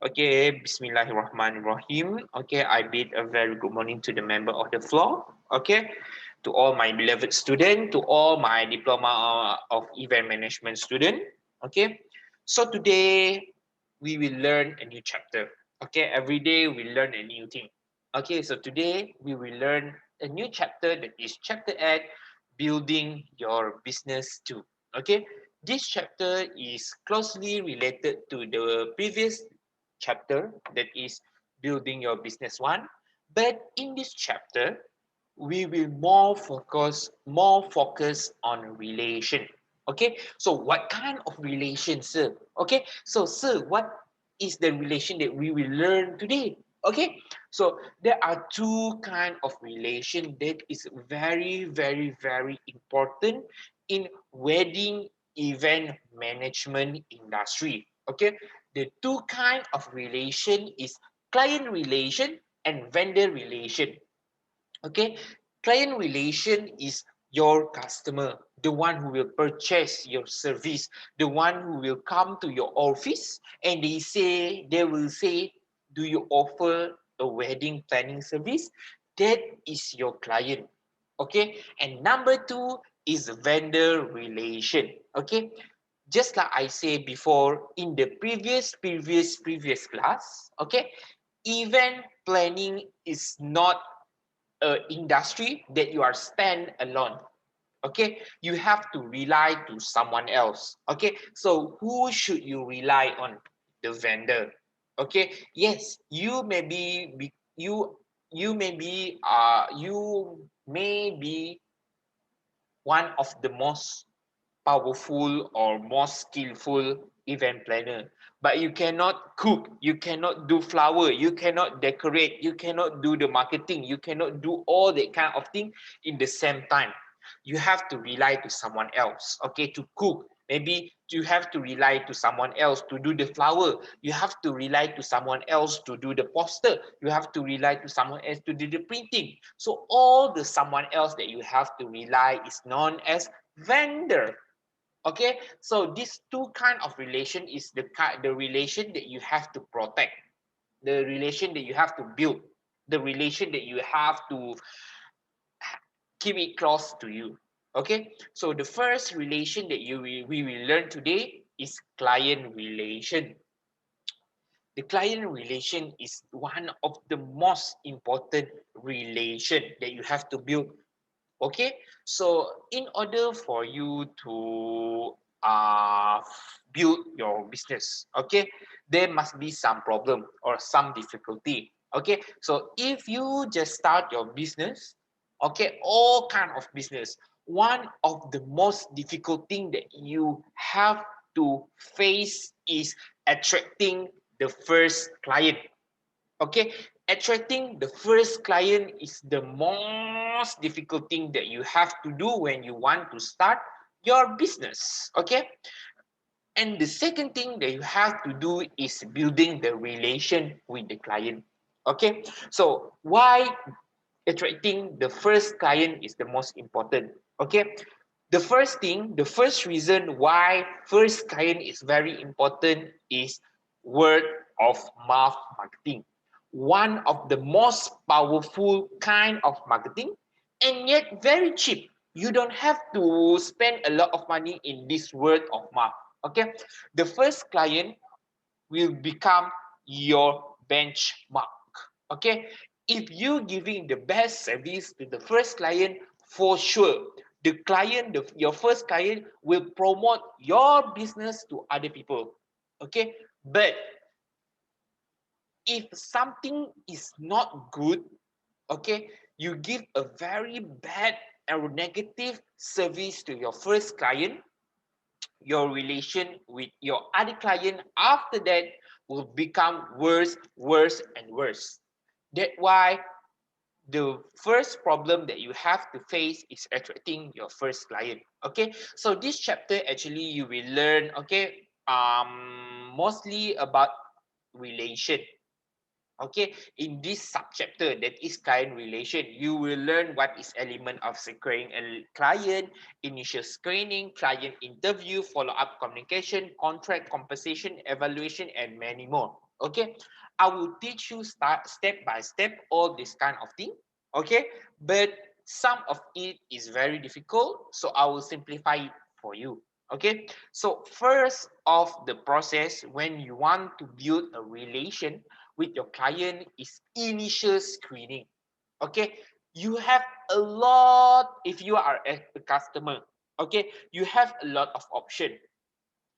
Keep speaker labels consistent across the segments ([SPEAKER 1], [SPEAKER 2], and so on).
[SPEAKER 1] Okay, Bismillahirrahmanirrahim. Okay, I bid a very good morning to the member of the floor. Okay, to all my beloved student, to all my diploma of event management student. Okay, so today we will learn a new chapter. Okay, every day we learn a new thing. Okay, so today we will learn a new chapter, that is chapter 8, building your business too. Okay, this chapter is closely related to the previous chapter, that is building your business one. But in this chapter, we will more focus on relation. Okay, so what kind of relation, sir? Okay, so sir, what is the relation that we will learn today? Okay, so there are two kind of relation that is very important in wedding event management industry. Okay, the two kind of relation is client relation and vendor relation. Okay, client relation is your customer, the one who will purchase your service, the one who will come to your office and they will say, do you offer a wedding planning service? That is your client. Okay, and number two is vendor relation. Okay, just like I said before in the previous class. Okay, event planning is not industry that you are stand alone. Okay, you have to rely to someone else. Okay, so who should you rely on? The vendor. Okay, yes, you may be one of the most powerful or more skillful event planner, but you cannot cook, you cannot do flower, you cannot decorate, you cannot do the marketing, you cannot do all that kind of thing in the same time. You have to rely to someone else. Okay, to cook, maybe you have to rely to someone else to do the flower, you have to rely to someone else to do the poster, you have to rely to someone else to do the printing. So all the someone else that you have to rely is known as vendor. Okay, so these two kind of relation is the relation that you have to protect, the relation that you have to build, the relation that you have to keep it close to you. Okay, so the first relation that we will learn today is client relation. The client relation is one of the most important relation that you have to build. Okay, so in order for you to build your business, okay, there must be some problem or some difficulty. Okay, so if you just start your business, okay, all kind of business, one of the most difficult thing that you have to face is attracting the first client. Okay, attracting the first client is the most difficult thing that you have to do when you want to start your business. Okay, and the second thing that you have to do is building the relation with the client. Okay, so why attracting the first client is the most important? Okay, the first reason why first client is very important is word of mouth marketing, one of the most powerful kind of marketing, and yet very cheap. You don't have to spend a lot of money in this word of mouth. Okay, the first client will become your benchmark. Okay, if you giving the best service to the first client, for sure your first client will promote your business to other people. Okay, but if something is not good, okay, you give a very bad or negative service to your first client, your relation with your other client after that will become worse and worse. That's why the first problem that you have to face is attracting your first client. Okay, so this chapter actually you will learn, okay, mostly about relation. Okay, in this subchapter that is client relation, you will learn what is element of securing a client, initial screening, client interview, follow-up communication, contract, compensation, evaluation, and many more. Okay, I will teach you step by step all this kind of thing. Okay, but some of it is very difficult, so I will simplify it for you. Okay, so first of the process when you want to build a relation with your client is initial screening. Okay, you have a lot if you are a customer. Okay, you have a lot of option.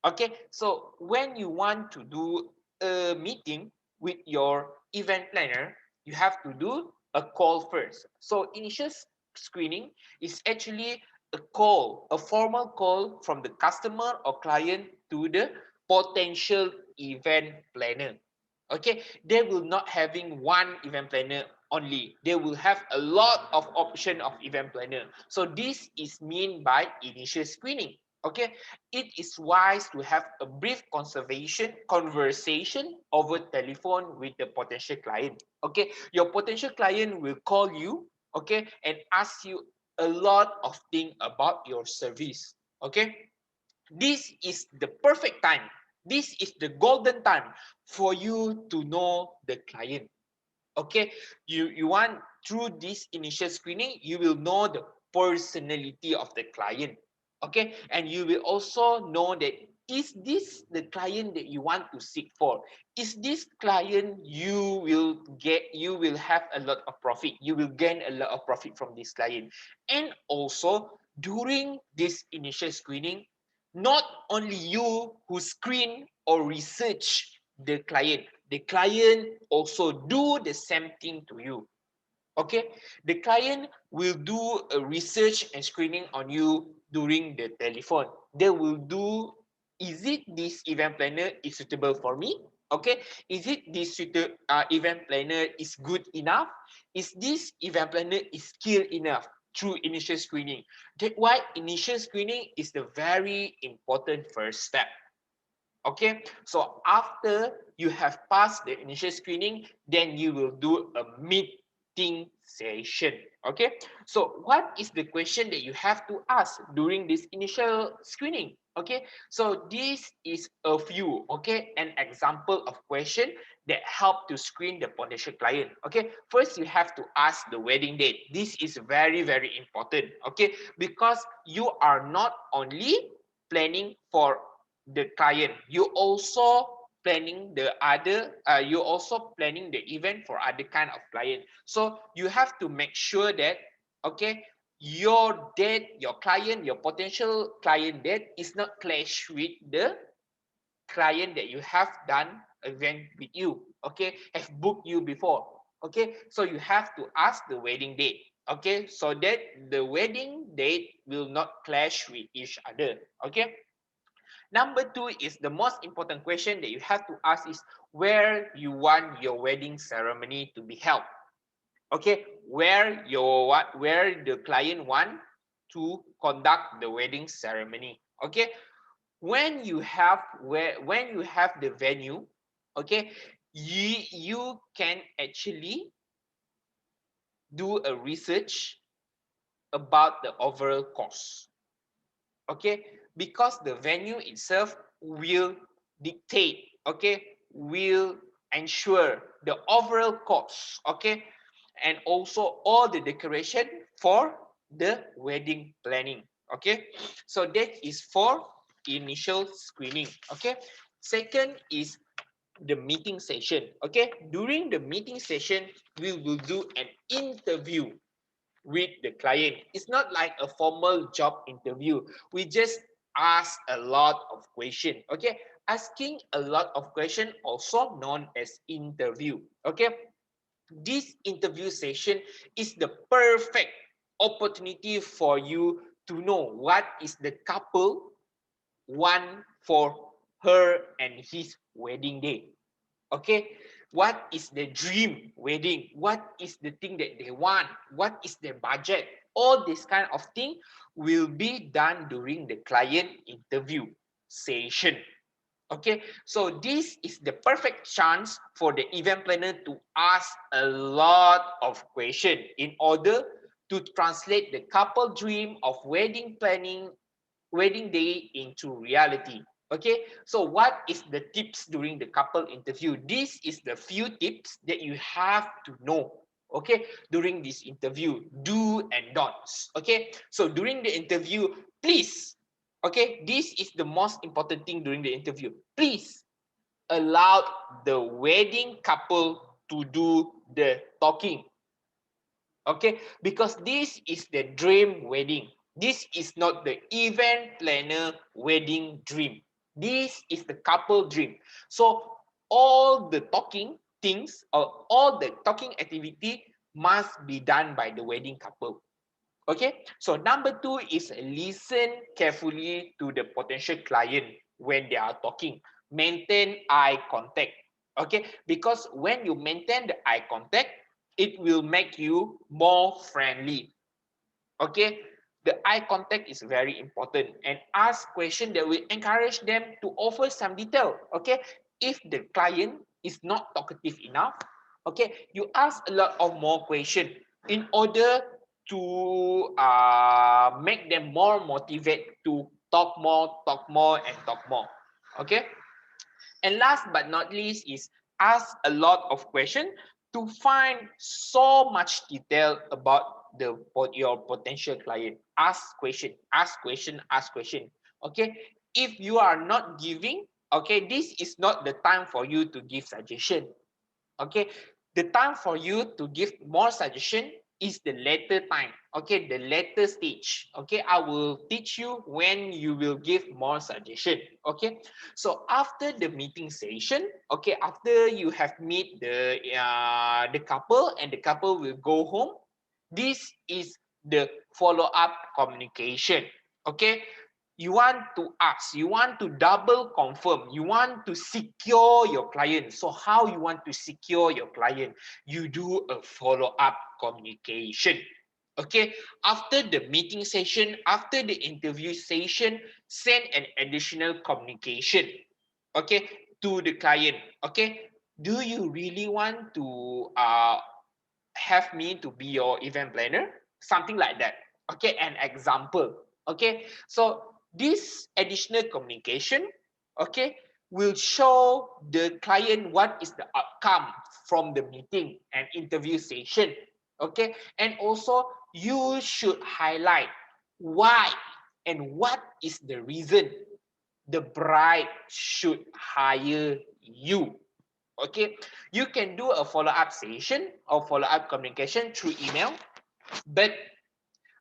[SPEAKER 1] Okay, so when you want to do a meeting with your event planner, you have to do a call first. So initial screening is actually a call, a formal call from the customer or client to the potential event planner. Okay, they will not having one event planner only. They will have a lot of option of event planner. So this is mean by initial screening. Okay, it is wise to have a brief conversation over telephone with the potential client. Okay, your potential client will call you, okay, and ask you a lot of things about your service. Okay, this is the perfect time. This is the golden time for you to know the client. Okay, you want through this initial screening you will know the personality of the client. Okay, and you will also know that is this the client that you want to seek for, is this client you will have a lot of profit, you will gain a lot of profit from this client. And also during this initial screening, not only you who screen or research the client also do the same thing to you. Okay, the client will do a research and screening on you during the telephone. They will do, is it this event planner is suitable for me? Okay, is it this event planner is good enough? Is this event planner is skilled enough? Through initial screening. That's why initial screening is the very important first step. Okay, so after you have passed the initial screening, then you will do a meeting session. Okay, so what is the question that you have to ask during this initial screening? Okay, so this is a few, okay, an example of question that help to screen the potential client. Okay, first you have to ask the wedding date. This is very very important. Okay, because you are not only planning for the client, you also planning the event for other kind of client. So you have to make sure that, okay, your date, your client, your potential client date is not clash with the client that you have done event with you, okay, have booked you before. Okay, so you have to ask the wedding date, okay, so that the wedding date will not clash with each other. Okay, number two is the most important question that you have to ask is where you want your wedding ceremony to be held. Okay, where the client want to conduct the wedding ceremony. Okay, when you have the venue, okay, you can actually do a research about the overall cost. Okay, because the venue itself will dictate, okay, will ensure the overall cost, okay, and also all the decoration for the wedding planning. Okay, so that is for initial screening. Okay, second is the meeting session. Okay, during the meeting session we will do an interview with the client. It's not like a formal job interview. We just ask a lot of questions. Okay, asking a lot of questions also known as interview. Okay, this interview session is the perfect opportunity for you to know what is the couple want for her and his wedding day. Okay, what is the dream wedding, what is the thing that they want, what is their budget, all this kind of thing will be done during the client interview session. Okay, so this is the perfect chance for the event planner to ask a lot of questions in order to translate the couple dream of wedding planning wedding day into reality. Okay, so what is the tips during the couple interview? This is the few tips that you have to know. Okay, during this interview, do and don'ts. Okay, so during the interview, please, okay, this is the most important thing during the interview. Please allow the wedding couple to do the talking. Okay, because this is the dream wedding. This is not the event planner wedding dream. This is the couple dream. So all the talking things or all the talking activity must be done by the wedding couple. Okay, so number two is listen carefully to the potential client when they are talking. Maintain eye contact. Okay, because when you maintain the eye contact, it will make you more friendly. Okay, the eye contact is very important, and ask questions that will encourage them to offer some detail. Okay, if the client is not talkative enough, okay, you ask a lot of more questions in order to make them more motivated to talk more and talk more. Okay, and last but not least is ask a lot of questions to find so much detail about your potential client. Ask question, ask question, ask question. Okay, if you are not giving, okay, this is not the time for you to give suggestion. Okay, the time for you to give more suggestion is the later time. Okay, the later stage. Okay, I will teach you when you will give more suggestion. Okay, so after the meeting session, okay, after you have meet the couple and the couple will go home, this is the follow up communication. Okay, you want to ask, you want to double confirm, you want to secure your client. So how you want to secure your client? You do a follow-up communication. Okay, after the meeting session, after the interview session, send an additional communication, okay, to the client. Okay, do you really want to have me to be your event planner? Something like that. Okay, an example. Okay, so this additional communication, okay, will show the client what is the outcome from the meeting and interview session. Okay, and also you should highlight why and what is the reason the bride should hire you. Okay, you can do a follow-up session or follow-up communication through email, but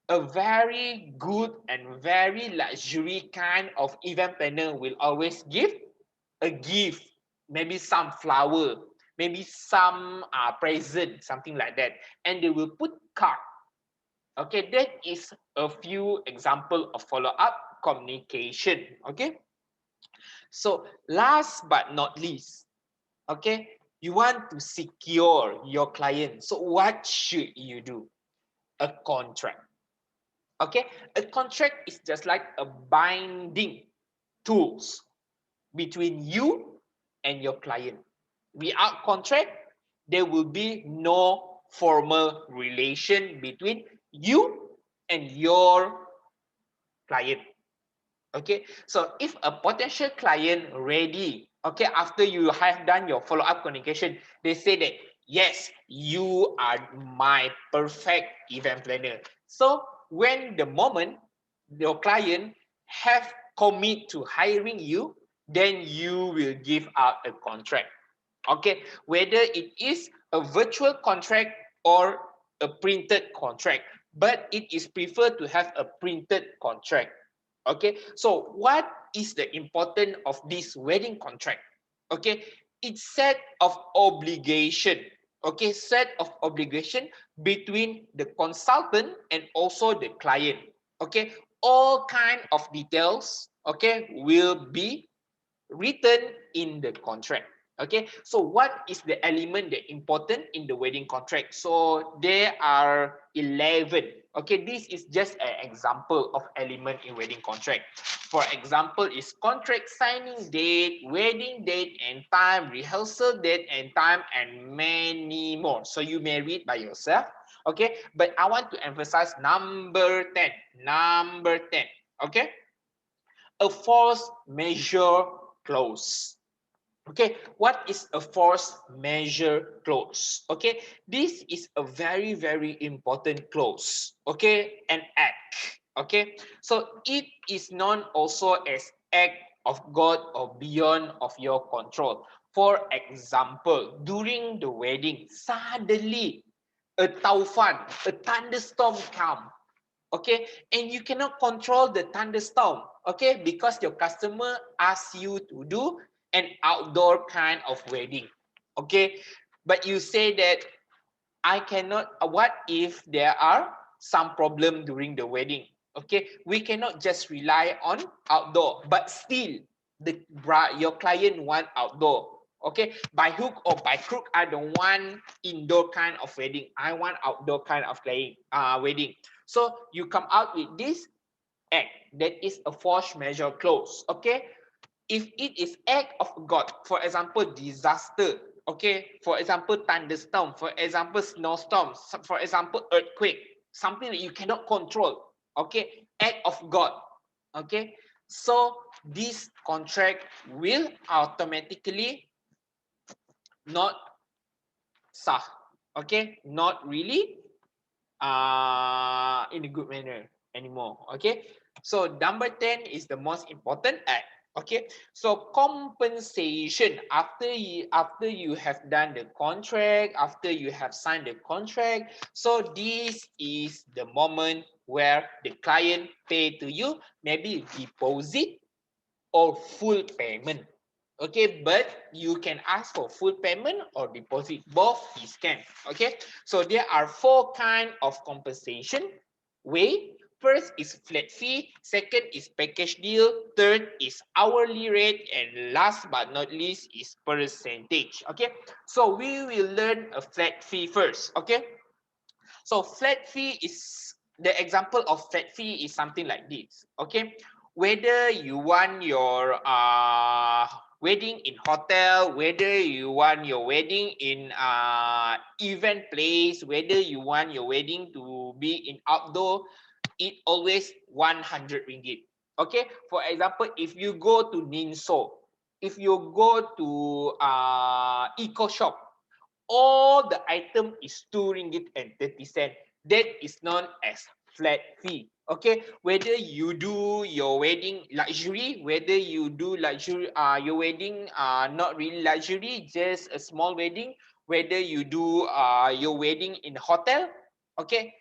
[SPEAKER 1] a very good and very luxury kind of event planner will always give a gift, maybe some flower, maybe some present, something like that, and they will put card. Okay, that is a few example of follow-up communication. Okay, so last but not least, okay, you want to secure your client. So what should you do? A contract. Okay, a contract is just like a binding tools between you and your client. Without contract, there will be no formal relation between you and your client. Okay, so if a potential client ready, okay, after you have done your follow-up communication, they say that yes, you are my perfect event planner. So when the moment your client have commit to hiring you, then you will give out a contract. Okay, whether it is a virtual contract or a printed contract, but it is preferred to have a printed contract. Okay, so what is the importance of this wedding contract? Okay, it's set of obligation. Okay, set of obligation between the consultant and also the client. Okay, all kind of details, okay, will be written in the contract. Okay, so what is the element that important in the wedding contract? So there are 11. Okay, this is just an example of element in wedding contract. For example, is contract signing date, wedding date and time, rehearsal date and time, and many more. So you may read by yourself. Okay, but I want to emphasize number 10. Number 10. Okay, A force majeure clause. Okay, what is a force majeure clause? Okay, this is a very, very important clause. Okay, an act. Okay, so it is known also as act of God or beyond of your control. For example, during the wedding, suddenly a taufan, a thunderstorm come. Okay, and you cannot control the thunderstorm. Okay, because your customer asks you to do an outdoor kind of wedding. Okay, but you say that I cannot. What if there are some problem during the wedding? Okay, we cannot just rely on outdoor, but still your client want outdoor. Okay, by hook or by crook, I don't want indoor kind of wedding. I want outdoor kind of wedding. So you come out with this act that is a force majeure clause. Okay, if it is act of God, for example, disaster, okay, for example, thunderstorm, for example, snowstorm, for example, earthquake, something that you cannot control, okay, act of God, okay, so this contract will automatically not sah, okay, not really in a good manner anymore. Okay, so number 10 is the most important act. Okay, so compensation after you have done the contract, after you have signed the contract, so this is the moment where the client pay to you, maybe deposit or full payment. Okay, but you can ask for full payment or deposit, both is can. Okay, so there are four kind of compensation way. First is flat fee, second is package deal, third is hourly rate, and last but not least is percentage. Okay, so we will learn a flat fee first. Okay, so flat fee is the example of flat fee is something like this. Okay, whether you want your wedding in hotel, whether you want your wedding in event place, whether you want your wedding to be in outdoor, it always 100 ringgit. Okay, for example, if you go to Ninso, if you go to eco shop, all the item is 2 ringgit and 30 cent. That is known as flat fee. Okay, whether you do your wedding luxury, whether you do luxury your wedding not really luxury, just a small wedding, whether you do your wedding in hotel, okay,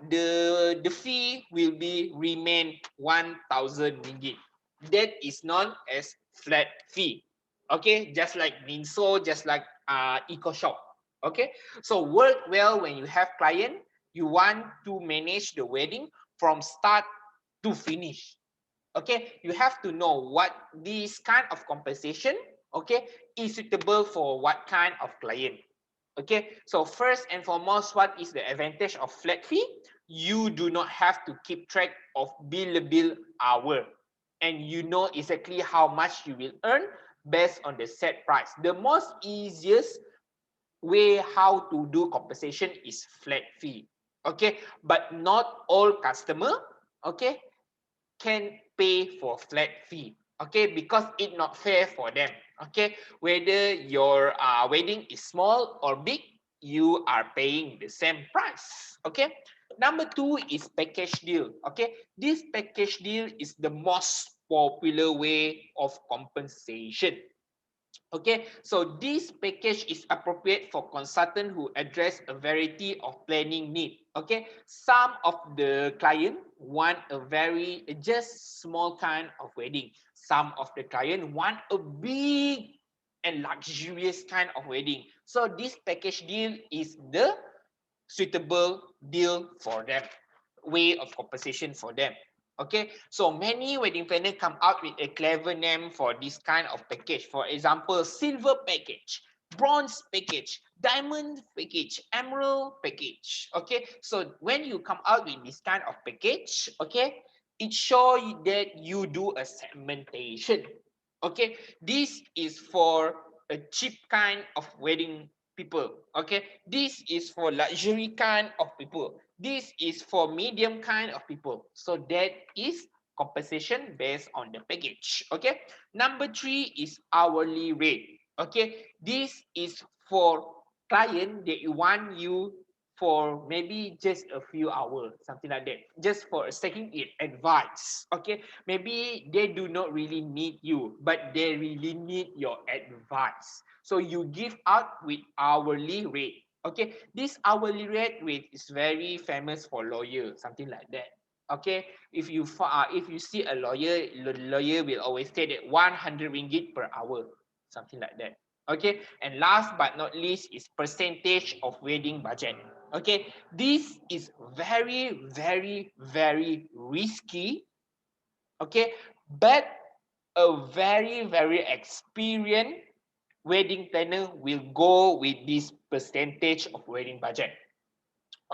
[SPEAKER 1] the fee will be remain 1,000 ringgit. That is known as flat fee. Okay, just like Minso, just like Eco Shop. Okay, so work well when you have client. You want to manage the wedding from start to finish. Okay, you have to know what this kind of compensation, okay, is suitable for what kind of client. Okay, so first and foremost, what is the advantage of flat fee? You do not have to keep track of billable hour, and you know exactly how much you will earn based on the set price. The most easiest way how to do compensation is flat fee. Okay, but not all customer, okay, can pay for flat fee. Okay, because it not fair for them. Okay, whether your wedding is small or big, you are paying the same price. Okay, number two is package deal. Okay, this package deal is the most popular way of compensation. Okay, so this package is appropriate for consultant who address a variety of planning need. Okay, some of the client want a very just small kind of wedding. Some of the client want a big and luxurious kind of wedding. So this package deal is the suitable deal for them, way of compensation for them. Okay, so many wedding planner come out with a clever name for this kind of package. For example, silver package, bronze package, diamond package, emerald package. Okay, so when you come out with this kind of package, okay, it shows that you do a segmentation. Okay, this is for a cheap kind of wedding people. Okay, this is for luxury kind of people. This is for medium kind of people. So that is compensation based on the package. Okay. Number 3 is hourly rate. Okay. This is for client that you want you for maybe just a few hours, something like that, just for taking it advice. Okay, maybe they do not really need you, but they really need your advice, so you give out with hourly rate. Okay, this hourly rate is very famous for lawyer, something like that. Okay, if you see a lawyer, the lawyer will always say that 100 ringgit per hour, something like that. Okay, and last but not least is percentage of wedding budget. Okay, this is very, very, very risky. Okay, but a very, very experienced wedding planner will go with this percentage of wedding budget.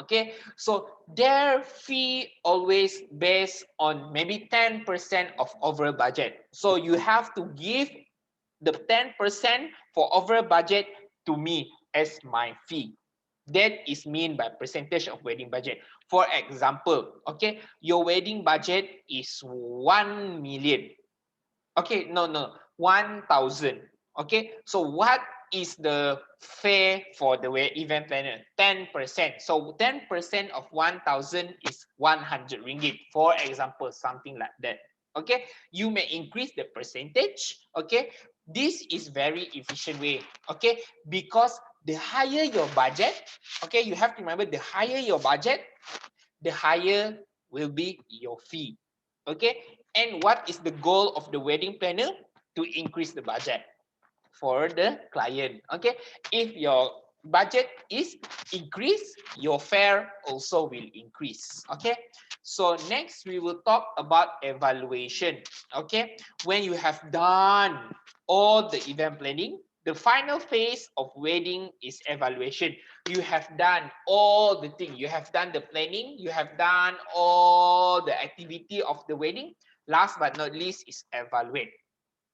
[SPEAKER 1] Okay, so their fee always based on maybe 10% of overall budget. So you have to give the 10% for overall budget to me as my fee. That is mean by percentage of wedding budget. For example, okay, your wedding budget is 1 million. Okay, no, 1,000. Okay, so what is the fare for the event planner? 10%. So 10% of 1,000 is 100 ringgit. For example, something like that. Okay, you may increase the percentage. Okay, this is very efficient way. Okay, because the higher your budget, okay, you have to remember the higher your budget, the higher will be your fee. Okay, and what is the goal of the wedding planner? To increase the budget for the client. Okay, if your budget is increased, your fare also will increase. Okay, so next we will talk about evaluation. Okay, when you have done all the event planning, the final phase of wedding is evaluation. You have done all the thing, you have done the planning, you have done all the activity of the wedding. Last but not least is evaluate.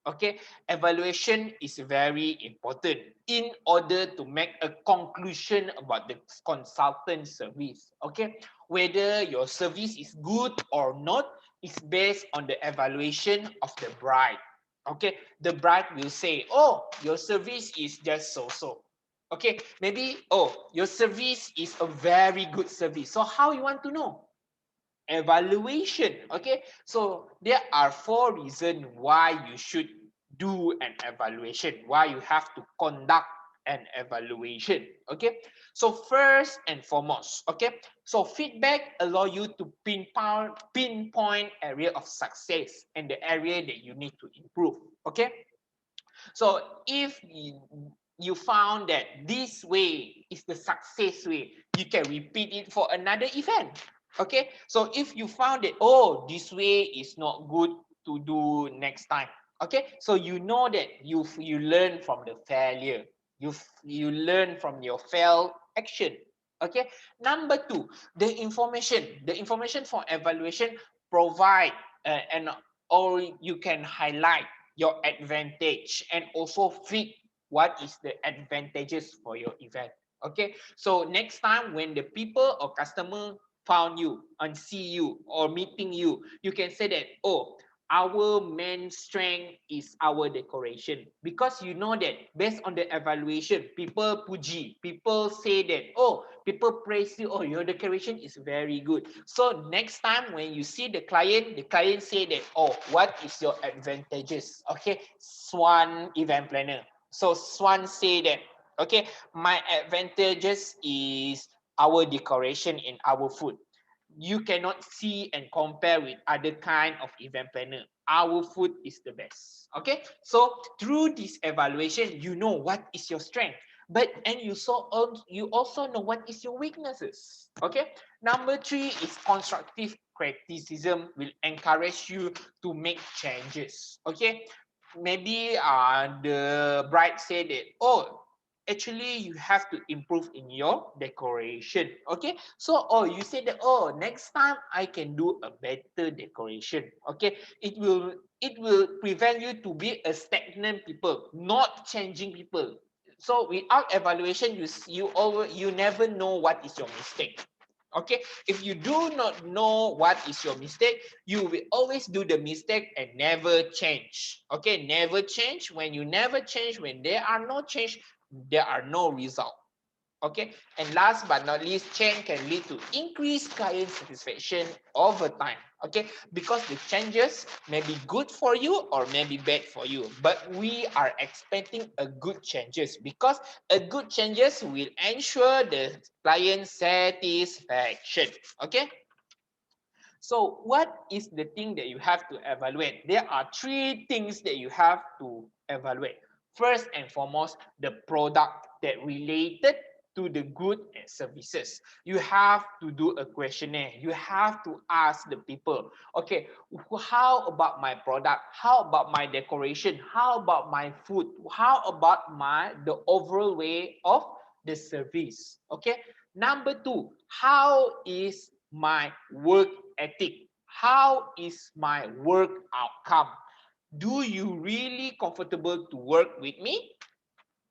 [SPEAKER 1] Okay, evaluation is very important in order to make a conclusion about the consultant service. Okay, whether your service is good or not is based on the evaluation of the bride. Okay, the bride will say, oh, your service is just so. Okay, maybe, oh, your service is a very good service. So how you want to know? Evaluation. Okay, so there are 4 reasons why you should do an evaluation, why you have to conduct an evaluation. Okay, so first and foremost, okay, so feedback allow you to pinpoint area of success and the area that you need to improve. Okay, so if you found that this way is the success way, you can repeat it for another event. Okay, so if you found that, oh, this way is not good to do next time. Okay, so you know that you learn from the failure. You learn from your failed action. Okay, number 2, the information for evaluation provide and or you can highlight your advantage and also fit what is the advantages for your event. Okay, so next time when the people or customer found you and see you or meeting you, you can say that, oh, our main strength is our decoration, because you know that based on the evaluation, people puji, people say that, oh, people praise you, oh, your decoration is very good. So next time when you see the client say that, oh, what is your advantages? Okay, Swan event planner. So Swan say that, okay, my advantages is our decoration and our food. You cannot see and compare with other kind of event planner. Our food is the best. Okay, so through this evaluation, you know what is your strength, but and you also know what is your weaknesses. Okay, number 3 is constructive criticism will encourage you to make changes. Okay, maybe the bride said that, oh, actually you have to improve in your decoration. Okay, so, oh, you say that, oh, next time I can do a better decoration. Okay, it will prevent you to be a stagnant people, not changing people. So without evaluation, you never know what is your mistake. Okay, if you do not know what is your mistake, you will always do the mistake and never change. Okay, never change. When you never change, when there are no change, there are no result. Okay, and last but not least, change can lead to increased client satisfaction over time. Okay, because the changes may be good for you or may be bad for you, but we are expecting a good changes because a good changes will ensure the client satisfaction. Okay, so what is the thing that you have to evaluate? There are three things that you have to evaluate. First and foremost, the product that related to the good and services. You have to do a questionnaire. You have to ask the people, okay, how about my product? How about my decoration? How about my food? How about the overall way of the service? Okay. Number two, how is my work ethic? How is my work outcome? Do you really comfortable to work with me?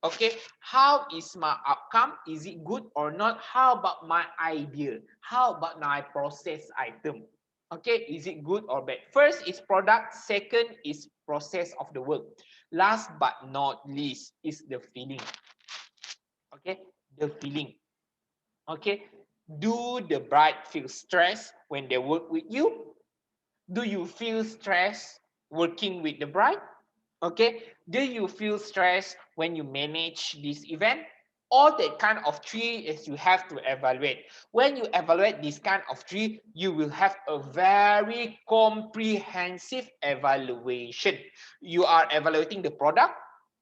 [SPEAKER 1] Okay, how is my outcome? Is it good or not? How about my idea? How about my process item? Okay, is it good or bad? First is product, second is process of the work. Last but not least is the feeling. Okay, the feeling. Okay, do the bride feel stressed when they work with you? Do you feel stressed working with the bride? Okay, do you feel stressed when you manage this event? All that kind of three is you have to evaluate. When you evaluate this kind of three, you will have a very comprehensive evaluation. You are evaluating the product,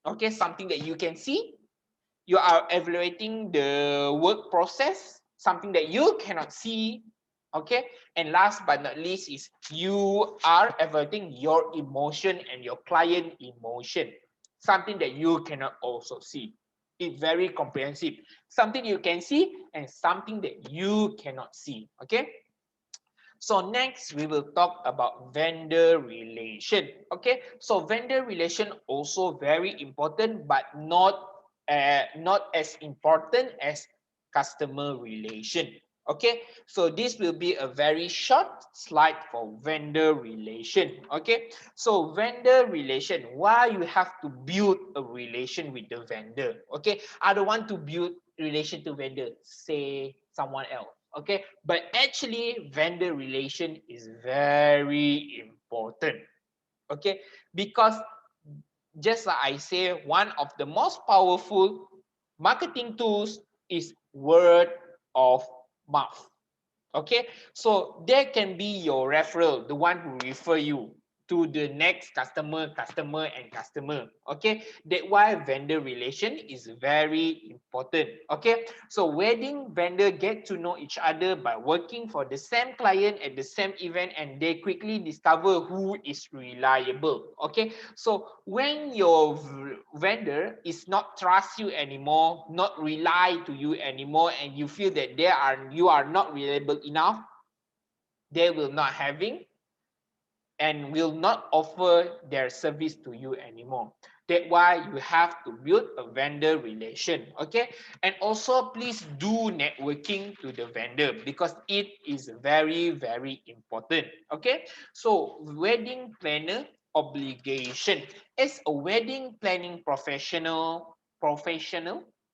[SPEAKER 1] okay, something that you can see. You are evaluating the work process, something that you cannot see. Okay, and last but not least is you are evaluating your emotion and your client emotion, something that you cannot also see. It's very comprehensive, something you can see and something that you cannot see. Okay, so next we will talk about vendor relation. Okay, so vendor relation also very important, but not as important as customer relation. Okay, so this will be a very short slide for vendor relation. Okay, so vendor relation, why you have to build a relation with the vendor? Okay, I don't want to build relation to vendor, say someone else. Okay, but actually vendor relation is very important. Okay, because just like I say, one of the most powerful marketing tools is word of mouth. Okay, so that can be your referral, the one who refer you to the next customer. Okay, that why vendor relation is very important. Okay, so wedding vendor get to know each other by working for the same client at the same event, and they quickly discover who is reliable. Okay, so when your vendor is not trust you anymore, not rely to you anymore, and you feel that you are not reliable enough, they will not having and will not offer their service to you anymore. That's why you have to build a vendor relation. Okay, and also please do networking to the vendor because it is very important. Okay, so wedding planner obligation. As a wedding planning professional,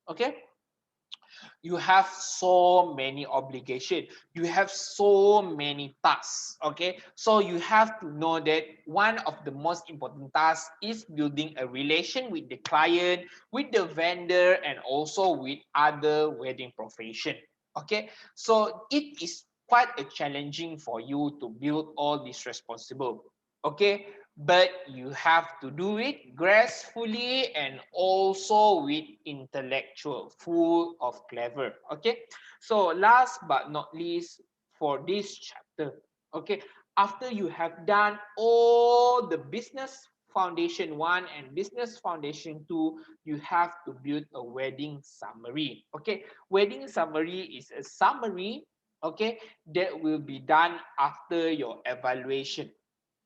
[SPEAKER 1] okay, you have so many obligation, you have so many tasks. Okay, so you have to know that one of the most important tasks is building a relation with the client, with the vendor, and also with other wedding profession. Okay, so it is quite a challenging for you to build all this responsible. Okay, but you have to do it gracefully and also with intellectual, full of clever. Okay, so last but not least for this chapter, okay, after you have done all the business foundation 1 and business foundation 2, you have to build a wedding summary. Okay, wedding summary is a summary, okay, that will be done after your evaluation.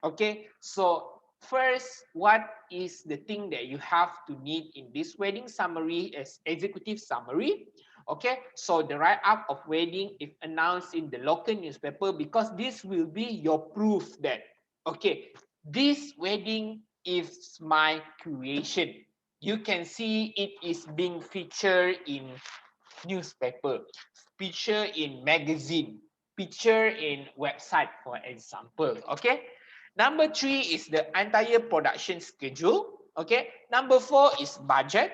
[SPEAKER 1] Okay, so first, what is the thing that you have to need in this wedding summary is executive summary. Okay, so the write-up of wedding if announced in the local newspaper, because this will be your proof that, okay, this wedding is my creation. You can see it is being featured in newspaper, featured in magazine, featured in website, for example. Okay, number 3 is the entire production schedule. Okay, number 4 is budget.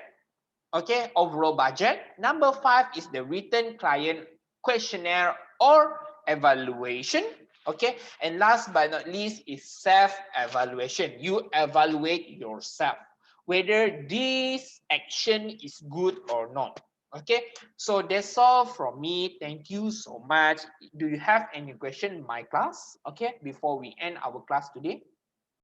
[SPEAKER 1] Okay, overall budget. Number 5 is the written client questionnaire or evaluation. Okay, and last but not least is self-evaluation. You evaluate yourself whether this action is good or not. Okay, so that's all from me. Thank you so much. Do you have any question in my class? Okay, before we end our class today.